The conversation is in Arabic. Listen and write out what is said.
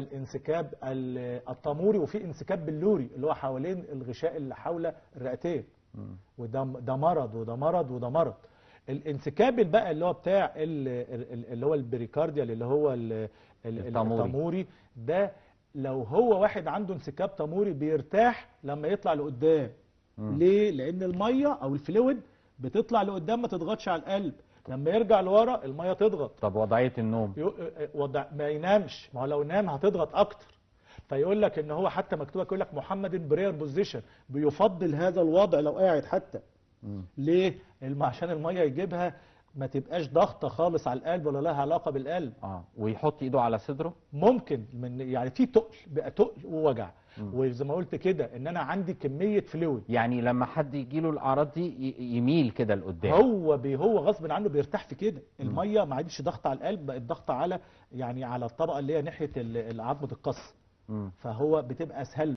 الانسكاب الطاموري، وفي انسكاب بلوري اللي هو حوالين الغشاء اللي حول الرئتين، وده مرض وده مرض وده مرض. الانسكاب بقى اللي هو بتاع اللي هو البريكارديال اللي هو الطاموري ده، لو هو واحد عنده انسكاب طاموري بيرتاح لما يطلع لقدام. ليه؟ لان الميه او الفلويد بتطلع لقدام ما تضغطش على القلب، لما يرجع لورا الميه تضغط. طب وضعيه النوم؟ ما ينامش، ما هو لو نام هتضغط اكتر. فيقول لك ان هو حتى مكتوبه يقول لك محمد برير بوزيشن، بيفضل هذا الوضع لو قاعد حتى. ليه؟ عشان الميه يجيبها ما تبقاش ضغطه خالص على القلب ولا لها علاقه بالقلب. ويحط ايده على صدره ممكن، يعني في تقل بقى، تقل ووجع. وزي ما قلت كده ان انا عندي كميه فلويد، يعني لما حد يجي له الاعراض دي يميل كده لقدام، هو غصب عنه بيرتاح في كده. الميه ما عادش ضغط على القلب، بقت ضغط على يعني على الطبقه اللي هي ناحيه عظمه القص، فهو بتبقى اسهل.